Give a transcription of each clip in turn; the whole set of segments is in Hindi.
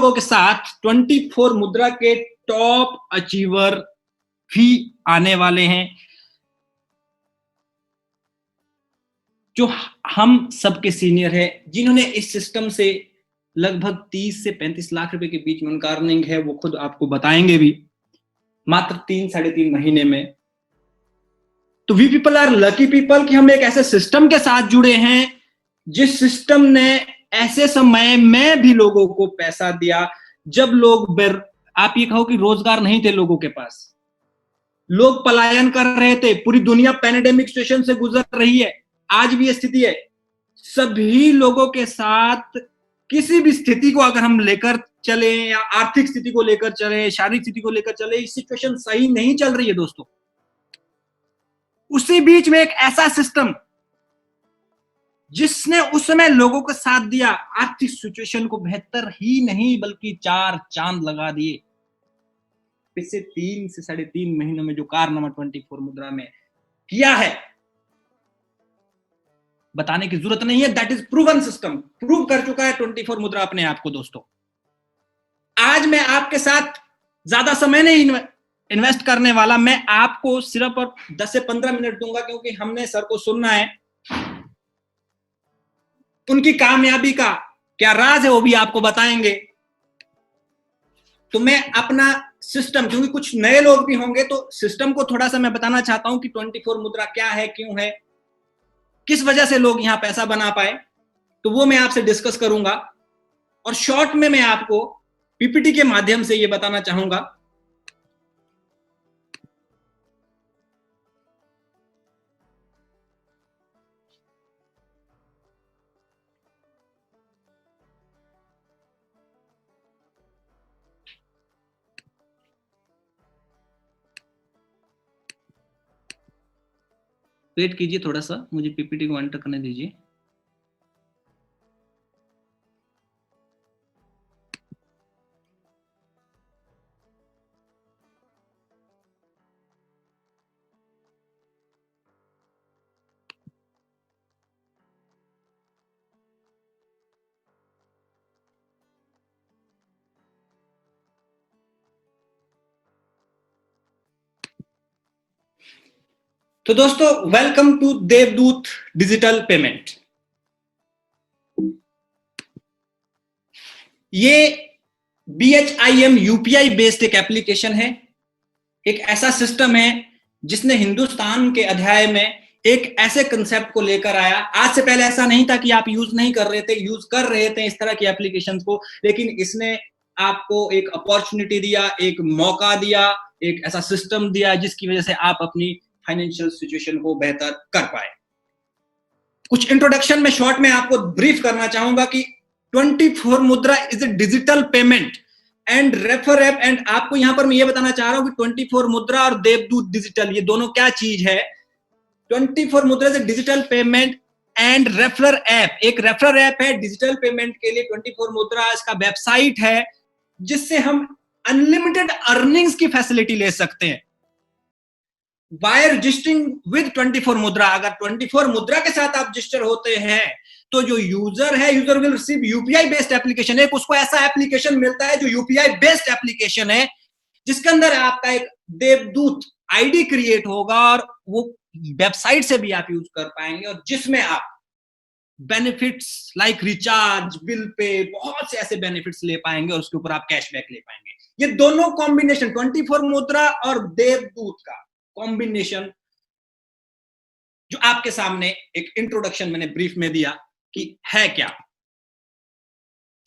लोगों के साथ 24 मुद्रा के टॉप अचीवर भी आने वाले हैं, जो हम सबके सीनियर है, जिन्होंने इस सिस्टम से लगभग 30 से 35 लाख रुपए के बीच में उनका अर्निंग है, वो खुद आपको बताएंगे भी मात्र 3-3.5 महीने में। तो we people are lucky people कि हम एक ऐसे सिस्टम के साथ जुड़े हैं जिस सिस्टम ने ऐसे समय में भी लोगों को पैसा दिया जब लोग आप ये कहो कि रोजगार नहीं थे लोगों के पास, लोग पलायन कर रहे थे, पूरी दुनिया पैंडेमिक सिचुएशन से गुजर रही है, आज भी ये स्थिति है। सभी लोगों के साथ किसी भी स्थिति को अगर हम लेकर चले या आर्थिक स्थिति को लेकर चले, शारीरिक स्थिति को लेकर चले, ये सिचुएशन सही नहीं चल रही है दोस्तों। उसी बीच में एक ऐसा सिस्टम जिसने उस समय लोगों को साथ दिया, आर्थिक सिचुएशन को बेहतर ही नहीं बल्कि 4 चांद लगा दिए। पिछले 3 से 3.5 महीनों में जो कारनामा 24 मुद्रा में किया है, बताने की जरूरत नहीं है। That is proven system, prove कर चुका है 24 मुद्रा अपने आप को। दोस्तों, आज मैं आपके साथ ज्यादा समय नहीं इन्वेस्ट करने वाला, मैं आपको सिर्फ और 10 से 15 मिनट दूंगा, क्योंकि हमने सर को सुनना है। उनकी कामयाबी का क्या राज है वो भी आपको बताएंगे। तो मैं अपना सिस्टम, क्योंकि कुछ नए लोग भी होंगे, तो सिस्टम को थोड़ा सा मैं बताना चाहता हूं कि 24 मुद्रा क्या है, क्यों है, किस वजह से लोग यहां पैसा बना पाए, तो वो मैं आपसे डिस्कस करूंगा। और शॉर्ट में मैं आपको पीपीटी के माध्यम से ये बताना चाहूंगा। वेट कीजिए थोड़ा सा, मुझे पीपीटी को एंटर करने दीजिए। तो दोस्तों, वेलकम टू देवदूत डिजिटल पेमेंट। ये BHIM यूपीआई बेस्ड एक एप्लीकेशन है, एक ऐसा सिस्टम है जिसने हिंदुस्तान के अध्याय में एक ऐसे कंसेप्ट को लेकर आया। आज से पहले ऐसा नहीं था कि आप यूज नहीं कर रहे थे, यूज कर रहे थे इस तरह की एप्लीकेशंस को, लेकिन इसने आपको एक अपॉर्चुनिटी दिया, एक मौका दिया, एक ऐसा सिस्टम दिया जिसकी वजह से आप अपनी फाइनेंशियल सिचुएशन को बेहतर कर पाए। कुछ इंट्रोडक्शन में शॉर्ट में आपको ब्रीफ करना चाहूंगा कि 24 मुद्रा is a digital payment and refer app. And आपको यहां पर मैं ये बताना चाह रहा हूं कि 24 मुद्रा और देवदूत डिजिटल, ये दोनों क्या चीज है। 24 मुद्रा is a digital payment and referrer app. एक रेफरर ऐप है डिजिटल पेमेंट के लिए 24 मुद्रा, इसका वेबसाइट है जिससे हम अनलिमिटेड अर्निंग्स की फैसिलिटी ले सकते हैं बाय रजिस्टरिंग विद 24 मुद्रा। अगर 24 मुद्रा के साथ आप रजिस्टर होते हैं तो जो यूजर है, user will receive UPI based application. एक उसको ऐसा एप्लीकेशन मिलता है जो यूपीआई बेस्ड एप्लीकेशन है, जिसके अंदर आपका एक देवदूत आईडी क्रिएट होगा और वो वेबसाइट से भी आप यूज कर पाएंगे, और जिसमें आप benefits like recharge, bill pay, बहुत से ऐसे बेनिफिट्स ले पाएंगे और उसके ऊपर आप कैशबैक ले पाएंगे। ये दोनों कॉम्बिनेशन 24 मुद्रा और देवदूत का कॉम्बिनेशन जो आपके सामने एक इंट्रोडक्शन मैंने ब्रीफ में दिया कि है क्या।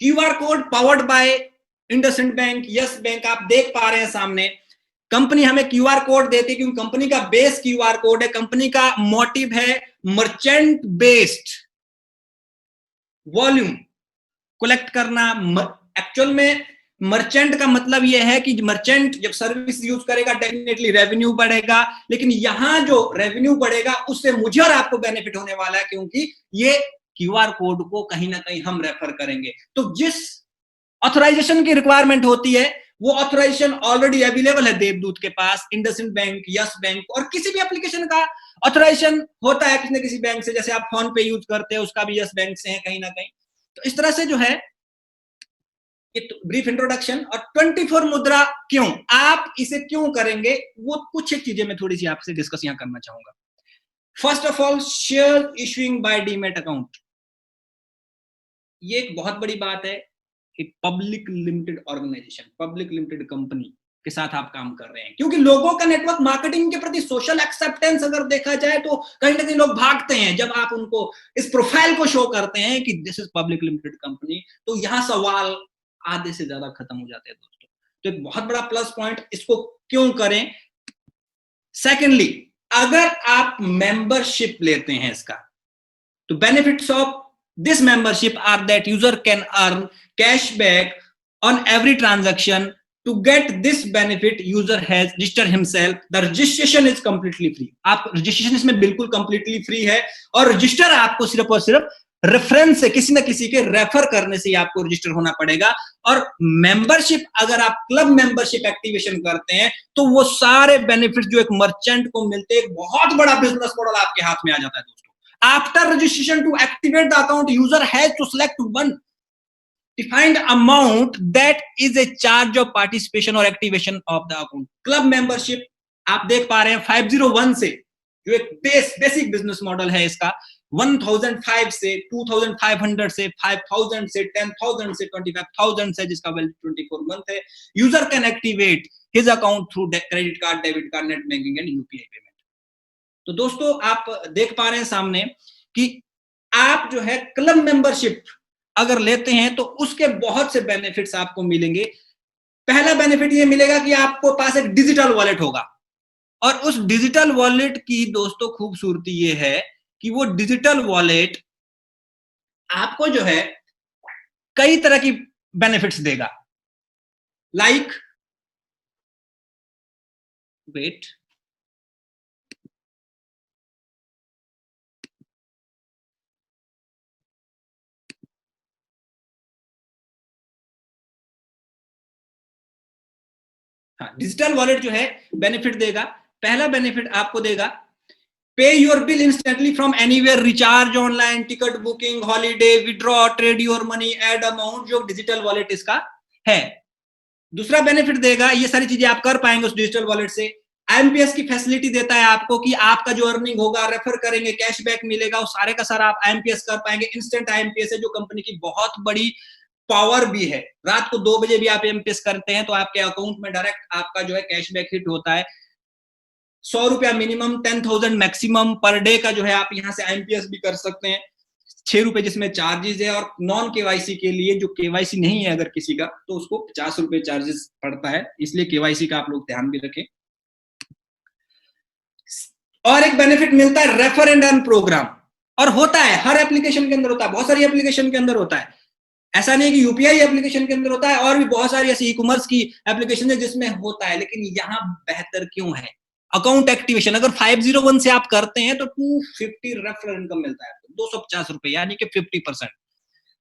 QR code powered by IndusInd bank, yes bank, आप देख पा रहे हैं सामने। कंपनी हमें क्यूआर कोड देती है क्योंकि कंपनी का बेस क्यूआर कोड है। कंपनी का मोटिव है मर्चेंट बेस्ड वॉल्यूम कलेक्ट करना। एक्चुअल में मर्चेंट का मतलब यह है कि मर्चेंट जब सर्विस यूज करेगा डेफिनेटली रेवेन्यू बढ़ेगा, लेकिन यहां जो रेवेन्यू बढ़ेगा उससे मुझे और आपको बेनिफिट होने वाला है, क्योंकि ये क्यूआर कोड को कहीं ना कहीं हम रेफर करेंगे। तो जिस ऑथराइजेशन की रिक्वायरमेंट होती है वो ऑथराइजेशन ऑलरेडी अवेलेबल है देवदूत के पास। इंडसइंड बैंक, यस बैंक और किसी भी एप्लीकेशन का ऑथराइजेशन होता है किसी न किसी बैंक से, जैसे आप फोन पे यूज करते हैं उसका भी यस बैंक से है कहीं ना कहीं। तो इस तरह से जो है ये ब्रीफ इंट्रोडक्शन। और 24 मुद्रा क्यों, आप इसे क्यों करेंगे, वो कुछ एक चीजें मैं थोड़ी सी आपसे डिस्कस यहां करना चाहूंगा। First of all, share issuing by demat account, ये एक बहुत बड़ी बात है कि public limited organisation, public limited company के साथ आप काम कर रहे हैं, क्योंकि लोगों का नेटवर्क मार्केटिंग के प्रति सोशल एक्सेप्टेंस अगर देखा जाए तो कहीं ना कहीं लोग भागते हैं जब आप उनको इस प्रोफाइल को शो करते हैं कि this is public limited company, तो यहां सवाल आधे से ज्यादा खत्म हो जाते हैं दोस्तों। तो एक बहुत बड़ा प्लस पॉइंट, इसको क्यों करें। सेकेंडली, अगर आप मेंबरशिप लेते हैं इसका, तो benefits of this membership are that user can earn cashback on every transaction. To get this benefit, user has registered himself. The registration is completely free. आप रजिस्ट्रेशन इसमें बिल्कुल completely free है, और रजिस्टर आपको सिर्फ और सिर्फ रेफरेंस से, किसी ना किसी के रेफर करने से ही आपको रजिस्टर होना पड़ेगा। और मेंबरशिप, अगर आप क्लब मेंबरशिप एक्टिवेशन करते हैं तो वो सारे बेनिफिट जो एक मर्चेंट को मिलते हैं, एक बहुत बड़ा बिजनेस मॉडल आपके हाथ में आ जाता है दोस्तों। After registration, to activate the account, user has to select one defined amount that is a charge of participation or activation of the account. Club membership आप देख पा रहे हैं 501 से, जो एक बेसिक बिजनेस मॉडल है इसका, 1005 से 2500 से 5000 से 10000 से 25000 से, जिसका वैलिड 24 मंथ है। User can activate his account through credit card, debit card, net banking and UPI payment. तो दोस्तों आप देख पा रहे हैं सामने कि आप जो है क्लब मेंबरशिप अगर लेते हैं तो उसके बहुत से बेनिफिट्स आपको मिलेंगे। पहला बेनिफिट ये मिलेगा कि आपको पास एक डिजिटल वॉलेट होगा, और उस डिजिटल वॉलेट की दोस्तों खूबसूरती ये है कि वो डिजिटल वॉलेट आपको जो है कई तरह की बेनिफिट्स देगा। लाइक वेट, हाँ, डिजिटल वॉलेट जो है बेनिफिट देगा। पहला बेनिफिट आपको देगा, pay your bill instantly from anywhere, recharge online, ticket booking, holiday, withdraw, trade your money, add amount, जो डिजिटल वॉलेट इसका है। दूसरा बेनिफिट देगा, ये सारी चीजें आप कर पाएंगे उस डिजिटल वॉलेट से। आईएमपीएस की फैसिलिटी देता है आपको कि आपका जो अर्निंग होगा, रेफर करेंगे, कैशबैक मिलेगा, वो सारे का सारा आप आईएमपीएस कर पाएंगे। इंस्टेंट आईएमपीएस है, जो कंपनी की बहुत बड़ी पावर भी है। रात को 2 बजे भी आप एमपीएस करते हैं तो आपके अकाउंट में डायरेक्ट आपका जो है कैशबैक हिट होता है। 100 रुपया मिनिमम, 10,000 मैक्सिमम पर डे का जो है आप यहाँ से आईएमपीएस भी कर सकते हैं। 6 रुपए जिसमें चार्जेस है, और नॉन केवाईसी के लिए, जो केवाईसी नहीं है अगर किसी का, तो उसको 50 रुपए चार्जेस पड़ता है, इसलिए केवाईसी का आप लोग ध्यान भी रखें। और एक बेनिफिट मिलता है रेफर एंड अर्न प्रोग्राम, और होता है हर एप्लीकेशन के अंदर होता है, बहुत सारी एप्लीकेशन के अंदर होता है। ऐसा नहीं कि यूपीआई एप्लीकेशन के अंदर होता है, और भी बहुत सारी ऐसी ई कॉमर्स की एप्लीकेशन है जिसमें होता है, लेकिन यहाँ बेहतर क्यों है? अकाउंट एक्टिवेशन अगर 501 से आप करते हैं तो 250 रेफरल इनकम मिलता है, 250 रुपए, यानी कि 50%।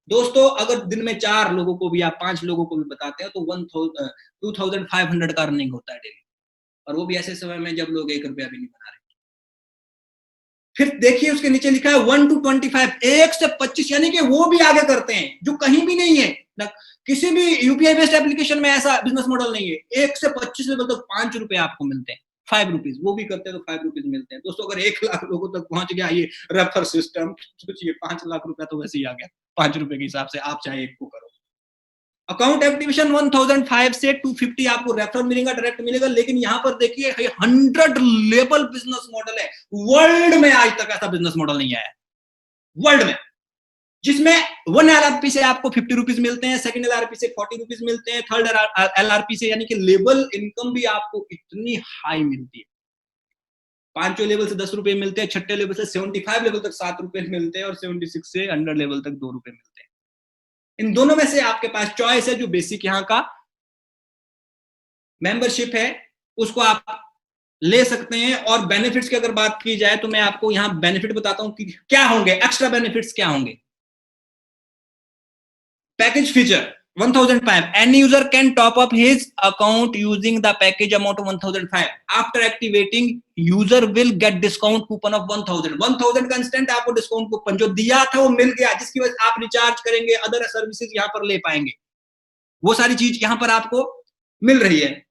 दोस्तों अगर दिन में 4 लोगों को भी, आप 5 लोगों को भी बताते हैं तो 2500 का अर्निंग होता है डेली, और वो भी ऐसे समय में जब लोग 1 रुपया भी नहीं बना रहे। फिर देखिए उसके नीचे लिखा है 1 to 25, 1 से 25, यानी कि वो भी आगे करते हैं, जो कहीं भी नहीं है ना, किसी भी यूपीआई बेस्ड एप्लीकेशन में ऐसा बिजनेस मॉडल नहीं है। 1 से 25 लेवल तक 5 रुपए आपको मिलते हैं, 5 रुपीज, वो भी करते हैं तो 5 रुपीज मिलते हैं। दोस्तों अगर 1 लाख लोगों तक पहुंच गया ये रेफर सिस्टम, सोचिए 5 लाख रुपया तो वैसे ही आ गया 5 रुपए के हिसाब से, आप चाहे एक को करो। अकाउंट एक्टिवेशन 1005 से 250 आपको रेफर मिलेगा, डायरेक्ट मिलेगा। लेकिन यहां पर देखिए 100 लेवल बिजनेस मॉडल है। वर्ल्ड में आज तक ऐसा बिजनेस मॉडल नहीं आया वर्ल्ड में, जिसमें 1 एलआरपी से आपको 50 रुपीज मिलते हैं, सेकंड एलआरपी से 40 रुपीज मिलते हैं, थर्ड एलआरपी से, यानी कि लेवल इनकम भी आपको इतनी हाई मिलती है। 5वें लेवल से 10 रुपए मिलते हैं, 6ठे लेवल से 75 लेवल तक 7 रुपए मिलते हैं, और 76 से 100 लेवल तक 2 रुपए मिलते हैं। इन दोनों में से आपके पास चॉइस है। जो बेसिक यहाँ का मेंबरशिप है उसको आप ले सकते हैं। और बेनिफिट्स की अगर बात की जाए तो मैं आपको यहाँ बेनिफिट बताता हूं कि क्या होंगे, एक्स्ट्रा बेनिफिट्स क्या होंगे। Package feature 1005, any user can top up his account using the package amount of 1005. After activating, user will get discount coupon of 1000 का इंस्टेंट आपको डिस्काउंट कूपन जो दिया था वो मिल गया, जिसकी वजह से आप रिचार्ज करेंगे, अदर सर्विसेज यहाँ पर ले पाएंगे। वो सारी चीज यहां पर आपको मिल रही है।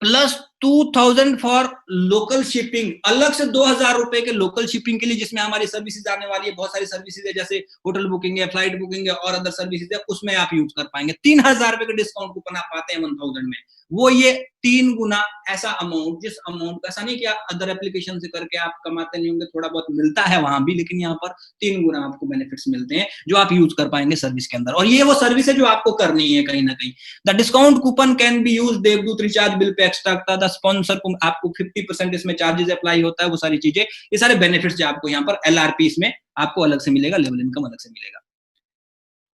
प्लस 2000 फॉर लोकल शिपिंग, अलग से 2000 रुपए के लोकल शिपिंग के लिए, जिसमें हमारी सर्विसेज आने वाली है। बहुत सारी सर्विसेज है, जैसे होटल बुकिंग है, फ्लाइट बुकिंग है और अदर सर्विसेज है, उसमें आप यूज कर पाएंगे। 3000 रुपए के डिस्काउंट कूपन आप पाते हैं 1000 में। वो ये 3 गुना ऐसा अमाउंट, जिस अमाउंट का, ऐसा नहीं कि अदर एप्लीकेशन से करके आप कमाते नहीं होंगे, थोड़ा बहुत मिलता है वहां भी, लेकिन यहाँ पर 3 गुना आपको बेनिफिट्स मिलते हैं जो आप यूज कर पाएंगे सर्विस के अंदर। और ये वो सर्विस है जो आपको करनी है कहीं ना कहीं। The discount coupon can be use, देवदूत रिचार्ज बिल पे एक्स्ट्रा का, द स्पॉन्सर को आपको 50% इसमें चार्जेस अप्लाई होता है, वो सारी चीजें, ये सारे बेनिफिट्स जो आपको यहाँ पर एलआरपी इसमें आपको अलग से मिलेगा, लेवल इनकम अलग से मिलेगा।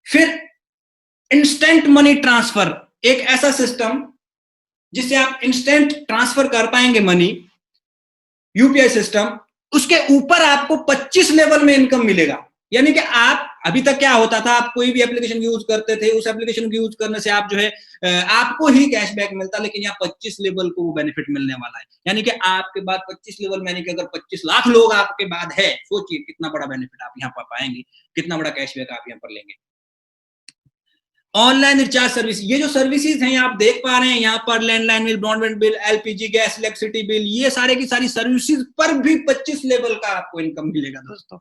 फिर इंस्टेंट मनी ट्रांसफर, एक ऐसा सिस्टम जिससे आप इंस्टेंट ट्रांसफर कर पाएंगे मनी, यूपीआई सिस्टम। उसके ऊपर आपको 25 लेवल में इनकम मिलेगा। यानी कि आप, अभी तक क्या होता था, आप कोई भी एप्लीकेशन यूज करते थे, उस एप्लीकेशन को यूज करने से आप जो है आपको ही कैशबैक मिलता, लेकिन यहाँ 25 लेवल को वो बेनिफिट मिलने वाला है। यानी कि आपके बाद 25 लेवल, यानी कि अगर 25 लाख लोग आपके बाद है, सोचिए कितना बड़ा बेनिफिट आप यहाँ पर पाएंगे, कितना बड़ा कैशबैक आप यहाँ पर लेंगे। ऑनलाइन रिचार्ज सर्विस, ये जो सर्विसेज हैं आप देख पा रहे हैं यहाँ पर, landline bill, broadband bill, LPG gas, electricity bill, ये सारे की सारी सर्विसेज पर भी 25 लेवल का आपको इनकम मिलेगा। दोस्तों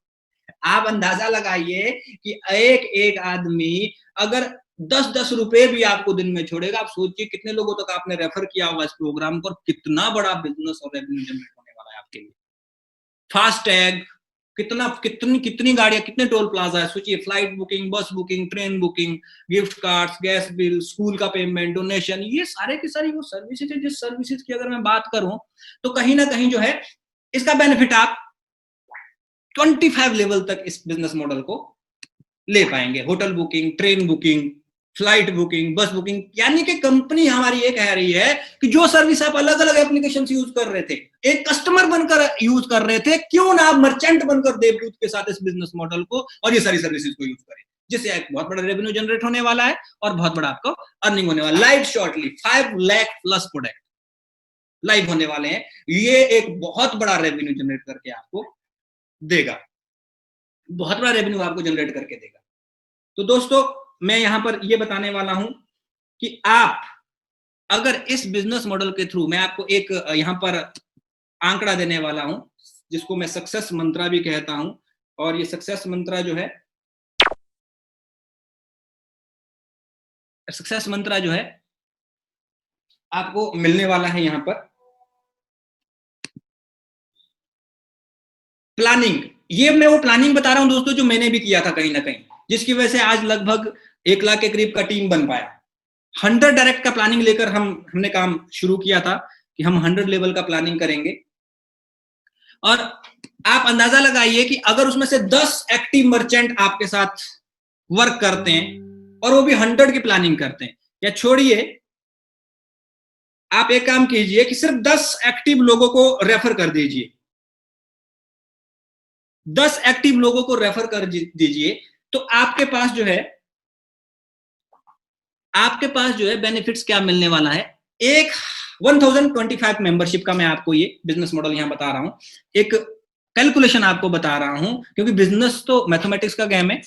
आप अंदाजा लगाइए कि एक एक आदमी अगर 10-10 रुपए भी आपको दिन में छोड़ेगा, आप सोचिए कितने लोगों तक आपने रेफर किया होगा इस प्रोग्राम को, कितना बड़ा बिजनेस और रेवेन्यू जनरेट होने वाला है आपके लिए। फास्टैग, कितना कितनी कितनी गाड़ियां, कितने टोल प्लाजा है, सोचिए। फ्लाइट बुकिंग, बस booking, train booking, gift cards, gas bill, school का पेमेंट, डोनेशन, ये सारे की सारी वो सर्विसेज है। जिस सर्विसेज की अगर मैं बात करूं तो कहीं ना कहीं जो है इसका बेनिफिट आप 25 लेवल तक इस बिजनेस मॉडल को ले पाएंगे। Hotel booking, train booking, flight booking, बस बुकिंग, यानी कि कंपनी हमारी ये कह रही है कि जो सर्विस आप अलग अलग एप्लीकेशन यूज कर रहे थे, एक कस्टमर बनकर यूज कर रहे थे, क्यों ना आप मर्चेंट बनकर देवदूत के साथ इस बिजनेस मॉडल को और ये सारी सर्विसेज को यूज करें, जिससे एक बहुत बड़ा रेवेन्यू जनरेट होने वाला है और बहुत बड़ा आपको अर्निंग होने वाला है। Live shortly 5 lakh plus product live होने वाले हैं। ये एक बहुत बड़ा रेवेन्यू जनरेट करके आपको देगा, बहुत बड़ा रेवेन्यू आपको जनरेट करके देगा। तो दोस्तों मैं यहां पर ये बताने वाला हूं कि आप अगर इस बिजनेस मॉडल के थ्रू, मैं आपको एक यहां पर आंकड़ा देने वाला हूं जिसको मैं सक्सेस मंत्रा भी कहता हूं, और ये सक्सेस मंत्रा जो है, सक्सेस मंत्रा जो है आपको मिलने वाला है यहां पर। प्लानिंग, ये मैं वो प्लानिंग बता रहा हूं दोस्तों जो मैंने भी किया था कहीं ना कहीं, जिसकी वजह से आज लगभग 1 लाख के करीब का टीम बन पाया। 100 डायरेक्ट का प्लानिंग लेकर हमने काम शुरू किया था कि हम 100 लेवल का प्लानिंग करेंगे। और आप अंदाजा लगाइए कि अगर उसमें से 10 एक्टिव मर्चेंट आपके साथ वर्क करते हैं और वो भी 100 की प्लानिंग करते हैं, या छोड़िए, आप एक काम कीजिए कि सिर्फ 10 एक्टिव लोगों को रेफर कर दीजिए, 10 एक्टिव लोगों को रेफर कर दीजिए, तो आपके पास जो है बेनिफिट्स क्या मिलने वाला है। एक 1025 मेंबरशिप का मैं आपको ये बिजनेस मॉडल यहां बता रहा हूं, एक कैलकुलेशन आपको बता रहा हूं, क्योंकि बिजनेस तो मैथमेटिक्स का गेम है।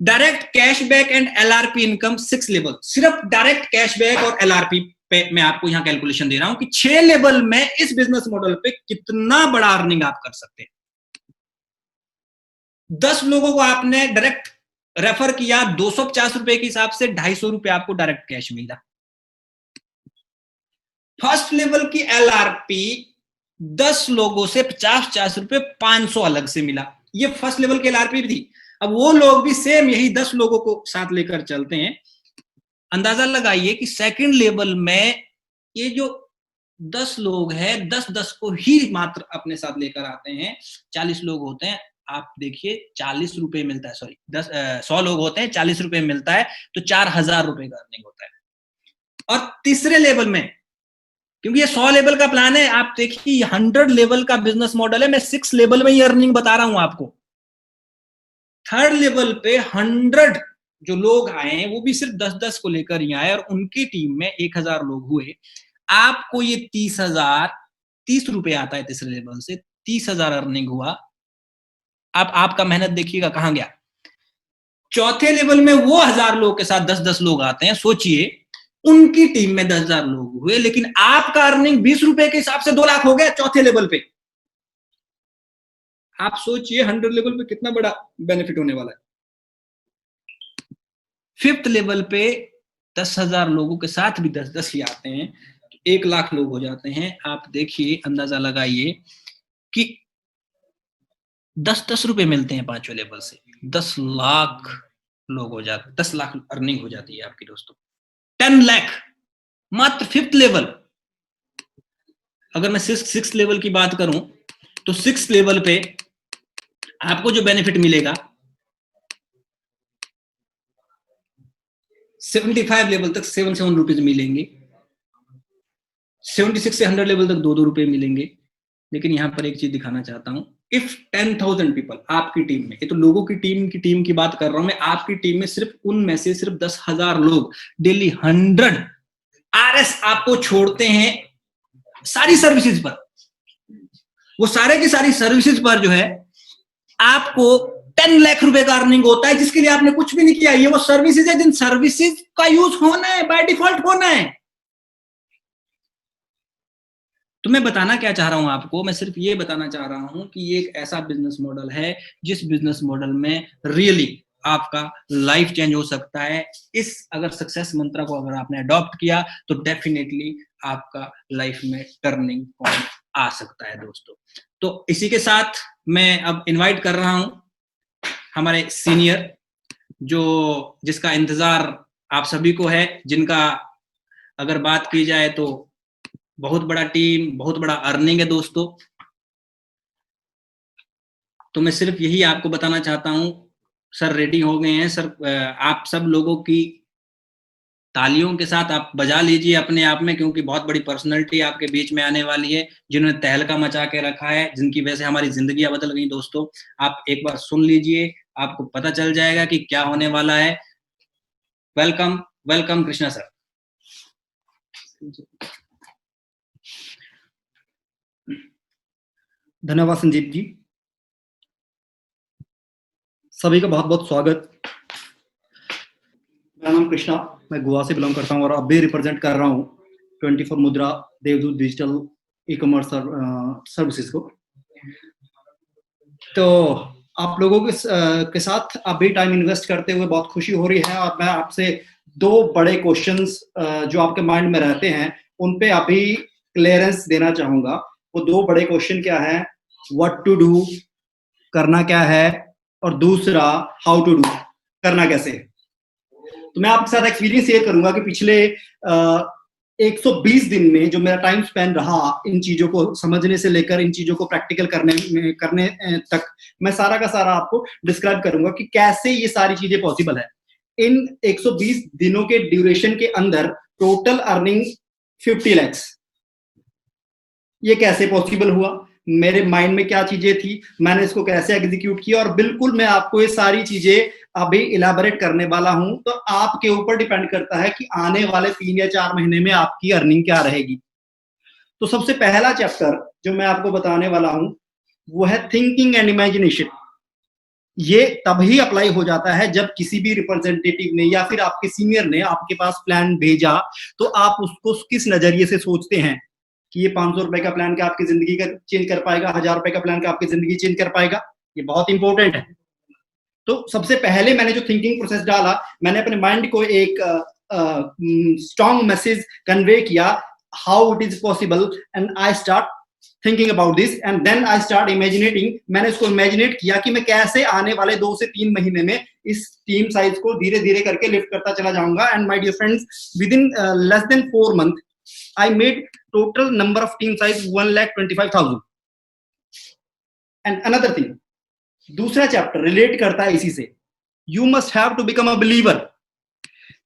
Direct cashback and LRP income 6 level, सिर्फ डायरेक्ट कैशबैक और एलआरपी पे मैं आपको यहां कैलकुलेशन दे रहा हूं कि 6 लेवल में इस बिजनेस मॉडल पे कितना बड़ा अर्निंग आप कर सकते हैं। 10 लोगों को आपने डायरेक्ट रेफर किया, 250 रुपए के हिसाब से 250 रुपए आपको डायरेक्ट कैश मिला। फर्स्ट लेवल की एलआरपी 10 लोगों से 50-50 रुपए 500 अलग से मिला। ये फर्स्ट लेवल की एलआरपी थी। अब वो लोग भी सेम यही 10 लोगों को साथ लेकर चलते हैं। अंदाजा लगाइए कि सेकंड लेवल में ये जो 10 लोग हैं, 10-10 को ही मात्र अपने साथ लेकर आते हैं। 40 लोग होते हैं, आप देखिए 40 रुपए मिलता है, सॉरी 100 लोग होते हैं, 40 रुपए मिलता है, तो 4000 रुपए का अर्निंग होता है। और तीसरे लेवल में, क्योंकि ये 100 लेवल का प्लान है, आप देखिए 100 लेवल का बिजनेस मॉडल है, मैं 6 लेवल में ही अर्निंग बता रहा हूं आपको। थर्ड लेवल पे 100 जो लोग आए वो भी सिर्फ 10-10 को लेकर ही आए, और उनकी टीम में 1000 लोग हुए। आपको ये 30 रुपए आता है तीसरे लेवल से, 30,000 अर्निंग हुआ। आप आपका मेहनत देखिएगा कहां गया। चौथे लेवल में वो 1000 लोग के साथ 10-10 लोग आते हैं। सोचिए उनकी टीम में 10,000 लोग हुए, लेकिन आपका अर्निंग 20 रुपए के हिसाब से 2 लाख हो गया चौथे लेवल पे। आप सोचिए 100 लेवल पे कितना बड़ा बेनिफिट होने वाला है। फिफ्थ लेवल पे 10,000 लोगों के साथ भी 10-10 ही आते हैं, 1 लाख लोग हो जाते हैं। आप देखिए, अंदाजा लगाइए कि 10-10 रुपए मिलते हैं पांचवें लेवल से, 10 लाख लोग हो जाते, 10 लाख अर्निंग हो जाती है आपकी दोस्तों। 10 लाख मात्र फिफ्थ लेवल। अगर मैं सिक्स लेवल की बात करूं तो सिक्स लेवल पे आपको जो बेनिफिट मिलेगा 75 लेवल तक 7 रुपीज मिलेंगे, 76 से 100 लेवल तक 2-2 रुपए मिलेंगे। लेकिन यहां पर एक चीज दिखाना चाहता हूं, इफ 10,000 पीपल आपकी टीम में, ये तो लोगों की टीम की बात कर रहा हूं मैं, आपकी टीम में सिर्फ उनमें से सिर्फ 10,000 लोग डेली 100 RS आपको छोड़ते हैं सारी सर्विसेज पर, वो सारे की सारी सर्विसेज पर जो है आपको 10 लाख रुपए का अर्निंग होता है, जिसके लिए आपने कुछ भी नहीं किया। ये वो सर्विसेज है जिन सर्विसेज का यूज होना है, बाय डिफॉल्ट होना है। तो मैं बताना क्या चाह रहा हूं आपको, मैं सिर्फ ये बताना चाह रहा हूं कि ये एक ऐसा बिजनेस मॉडल है जिस बिजनेस मॉडल में रियली आपका लाइफ चेंज हो सकता है। इस अगर सक्सेस मंत्र को अगर आपने अडॉप्ट किया तो डेफिनेटली आपका लाइफ में टर्निंग पॉइंट आ सकता है दोस्तों। तो इसी के साथ मैं अब इनवाइट कर रहा हूं हमारे सीनियर, जो जिसका इंतजार आप सभी को है, जिनका अगर बात की जाए तो बहुत बड़ा टीम, बहुत बड़ा अर्निंग है दोस्तों। तो मैं सिर्फ यही आपको बताना चाहता हूं, सर रेडी हो गए हैं। सर आप सब लोगों की तालियों के साथ आप बजा लीजिए अपने आप में, क्योंकि बहुत बड़ी पर्सनैलिटी आपके बीच में आने वाली है जिन्होंने तहलका मचा के रखा है, जिनकी वजह से हमारी जिंदगियां बदल गई दोस्तों। आप एक बार सुन लीजिए, आपको पता चल जाएगा कि क्या होने वाला है। Welcome welcome Krishna sir. धन्यवाद संजीव जी, सभी का बहुत बहुत स्वागत। मेरा नाम कृष्णा, मैं गोवा से बिलोंग करता हूँ और अब भी रिप्रेजेंट कर रहा हूँ 24 मुद्रा देवदूत डिजिटल ई कॉमर्स सर्विसेज को। तो आप लोगों के साथ अभी टाइम इन्वेस्ट करते हुए बहुत खुशी हो रही है, और मैं आपसे दो बड़े क्वेश्चंस जो आपके माइंड में रहते हैं उन पे अभी क्लियरेंस देना चाहूंगा। वो दो बड़े क्वेश्चन क्या है, व्हाट टू डू, करना क्या है, और दूसरा हाउ टू डू, करना कैसे। तो मैं आपके साथ एक्सपीरियंस शेयर करूंगा कि पिछले 120 दिन में जो मेरा टाइम स्पेन रहा इन चीजों को समझने से लेकर इन चीजों को प्रैक्टिकल करने तक, मैं सारा का सारा आपको डिस्क्राइब करूंगा कि कैसे ये सारी चीजें पॉसिबल है। इन 120 दिनों के ड्यूरेशन के अंदर टोटल अर्निंग 50 लाख, ये कैसे पॉसिबल हुआ, मेरे माइंड में क्या चीजें थी, मैंने इसको कैसे एग्जीक्यूट किया, और बिल्कुल मैं आपको ये सारी चीजें अभी इलाबोरेट करने वाला हूं। तो आपके ऊपर डिपेंड करता है कि आने वाले 3 या 4 महीने में आपकी अर्निंग क्या रहेगी। तो सबसे पहला चैप्टर जो मैं आपको बताने वाला हूं वो है थिंकिंग एंड इमेजिनेशन। ये तभी अप्लाई हो जाता है जब किसी भी रिप्रेजेंटेटिव ने या फिर आपके सीनियर ने आपके पास प्लान भेजा, तो आप उसको किस नजरिए से सोचते हैं कि ये 500 रुपए का प्लान क्या आपकी जिंदगी का चेंज कर पाएगा, 1000 रुपए का प्लान क्या आपकी जिंदगी चेंज कर पाएगा। ये बहुत इंपॉर्टेंट है। तो सबसे पहले मैंने जो थिंकिंग प्रोसेस डाला, मैंने अपने माइंड को एक स्ट्रॉन्ग मैसेज कन्वे किया, how it is possible, and I start thinking about this and then I start imaginating. मैंने इसको इमेजिनेट किया कि मैं कैसे आने वाले 2 से 3 महीने में इस टीम साइज को धीरे धीरे करके लिफ्ट करता चला जाऊंगा। And my dear friends, within less than 4 month I made total number of team size 1,25,000. And another thing, दूसरा चैप्टर रिलेट करता है इसी से, you must have to become a believer.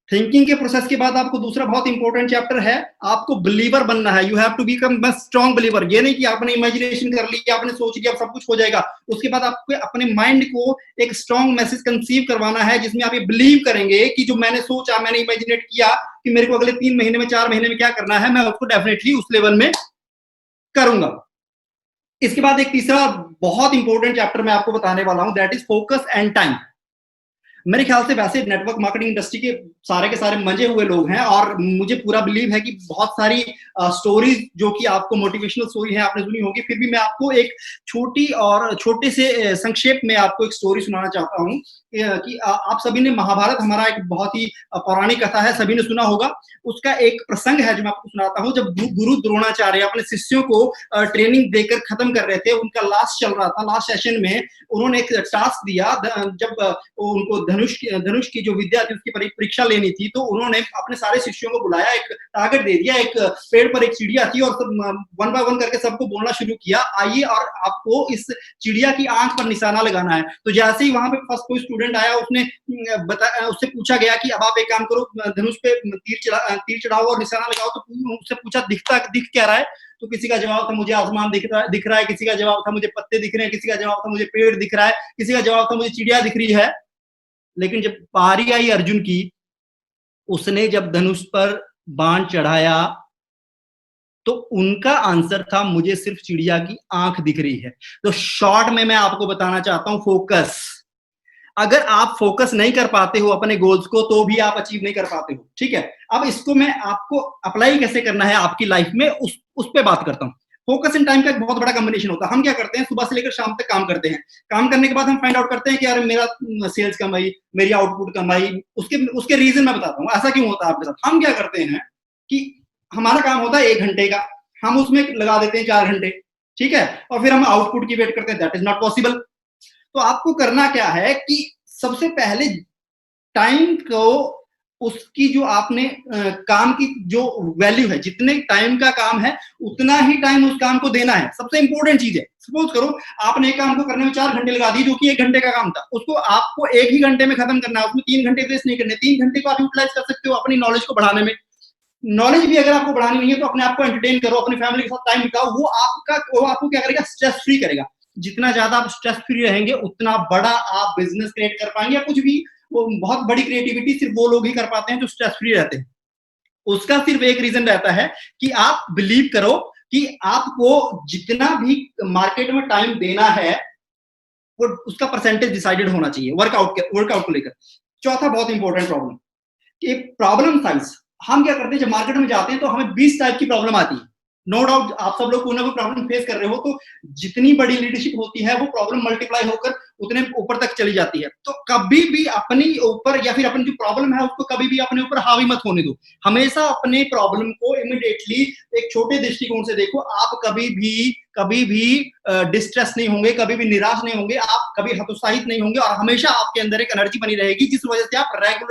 Thinking के प्रोसेस के बाद आपको दूसरा बहुत इंपॉर्टेंट चैप्टर है, आपको बिलीवर बनना है। You have to become a strong believer. ये नहीं कि आपने इमेजिनेशन कर ली, आपने सोच लिया सब कुछ हो जाएगा। उसके बाद आपको अपने माइंड को एक स्ट्रॉन्ग मैसेज कंसीव करवाना है जिसमें आप ये बिलीव करेंगे कि जो मैंने सोचा, मैंने इमेजिनेट किया कि मेरे को अगले 3 महीने में 4 महीने में क्या करना है, मैं उसको डेफिनेटली उस लेवल में करूंगा। इसके बाद एक तीसरा बहुत इंपॉर्टेंट चैप्टर मैं आपको बताने वाला हूं, that is focus and time. मेरे ख्याल से वैसे नेटवर्क मार्केटिंग इंडस्ट्री के सारे मंजे हुए लोग हैं, और मुझे पूरा बिलीव है कि बहुत सारी स्टोरीज जो कि आपको मोटिवेशनल स्टोरी है आपने सुनी होगी, फिर भी मैं आपको एक छोटी और छोटे से संक्षेप में आपको एक स्टोरी सुनाना चाहता हूँ कि आप सभी ने महाभारत, हमारा एक बहुत ही पौराणिक कथा है, सभी ने सुना होगा। उसका एक प्रसंग है जो मैं आपको सुनाता हूँ। जब गुरु द्रोणाचार्य अपने शिष्यों को ट्रेनिंग देकर खत्म कर रहे थे, उनका लास्ट चल रहा था, लास्ट सेशन में उन्होंने एक टास्क दिया। जब उनको धनुष की जो विद्या थी उसकी परीक्षा लेनी थी, तो उन्होंने अपने सारे शिष्यों को बुलाया, एक टारगेट दे दिया, एक पेड़ पर एक चिड़िया थी, और सब वन बाय वन करके सबको बोलना शुरू किया, आइए और आपको इस चिड़िया की आंख पर निशाना लगाना है। तो जैसे ही वहां पे फर्स्ट कोई स्टूडेंट आया, उससे पूछा गया कि अब आप एक काम करो, धनुष पे तीर चढ़ाओ और निशाना लगाओ। तो उससे पूछा दिख क्या रहा है? तो किसी का जवाब था मुझे आसमान दिख रहा है, किसी का जवाब था मुझे पत्ते दिख रहे हैं, किसी का जवाब था मुझे पेड़ दिख रहा है, किसी का जवाब था मुझे चिड़िया दिख रही है। लेकिन जब बारी आई अर्जुन की, उसने जब धनुष पर बाण चढ़ाया तो उनका आंसर था मुझे सिर्फ चिड़िया की आंख दिख रही है। तो शॉर्ट में मैं आपको बताना चाहता हूं, फोकस। अगर आप फोकस नहीं कर पाते हो अपने गोल्स को, तो भी आप अचीव नहीं कर पाते हो, ठीक है। अब इसको मैं आपको अप्लाई कैसे करना है आपकी लाइफ में, उस पे बात करता हूं। फोकस एंड टाइम का एक बहुत बड़ा कॉम्बिनेशन होता है। हम क्या करते हैं, सुबह से लेकर शाम तक काम करते हैं। काम करने के बाद हम फाइंड आउट करते हैं कि यार मेरा सेल्स कम आई, मेरी आउटपुट कम आई। उसके रीजन मैं बताता हूँ ऐसा क्यों होता है आपके साथ। हम क्या करते हैं कि हमारा काम होता है 1 घंटे का, हम उसमें लगा देते हैं 4 घंटे, ठीक है, और फिर हम आउटपुट की वेट करते हैं। That is not possible. तो आपको करना क्या है कि सबसे पहले टाइम को, उसकी जो आपने काम की जो वैल्यू है, जितने टाइम का काम है उतना ही टाइम उस काम को देना है। सबसे इंपॉर्टेंट चीज है। सपोज करो आपने एक काम को करने में 4 घंटे लगा दिए, जो कि 1 घंटे का काम था, उसको आपको 1 ही घंटे में खत्म करना है। उसमें 3 घंटे वेस्ट नहीं करने। 3 घंटे को आप यूटिलाइज कर सकते हो अपनी नॉलेज को बढ़ाने में। नॉलेज भी अगर आपको बढ़ानी नहीं है तो अपने आप को एंटरटेन करो, अपनी फैमिली के साथ टाइम बिताओ। वो आपको क्या करेगा, स्ट्रेस फ्री करेगा। जितना ज्यादा आप स्ट्रेस फ्री रहेंगे, उतना बड़ा आप बिजनेस क्रिएट कर पाएंगे, या कुछ भी। वो बहुत बड़ी क्रिएटिविटी सिर्फ वो लोग ही कर पाते हैं जो स्ट्रेस फ्री रहते हैं। उसका सिर्फ एक रीजन रहता है कि आप बिलीव करो कि आपको जितना भी मार्केट में टाइम देना है, वो उसका परसेंटेज डिसाइडेड होना चाहिए वर्कआउट को लेकर। चौथा बहुत इंपॉर्टेंट प्रॉब्लम, कि प्रॉब्लम साइज। हम क्या करते हैं, जब मार्केट में जाते हैं तो हमें 20 टाइप की प्रॉब्लम आती है। नो डाउट आप सब लोग कोई ना कोई प्रॉब्लम फेस कर रहे हो। तो जितनी बड़ी लीडरशिप होती है, वो प्रॉब्लम मल्टीप्लाई होकर उतने ऊपर तक चली जाती है। तो कभी भी अपनी ऊपर, या फिर अपनी जो प्रॉब्लम है उसको कभी भी अपने ऊपर हावी मत होने दो। हमेशा अपने प्रॉब्लम को इमिडिएटली एक छोटे दृष्टिकोण से देखो। आप कभी भी डिस्ट्रेस नहीं होंगे, कभी भी निराश नहीं होंगे, आप कभी हतोत्साहित नहीं होंगे, और हमेशा आपके अंदर एक एनर्जी बनी रहेगी, जिस वजह से आप रेगुलर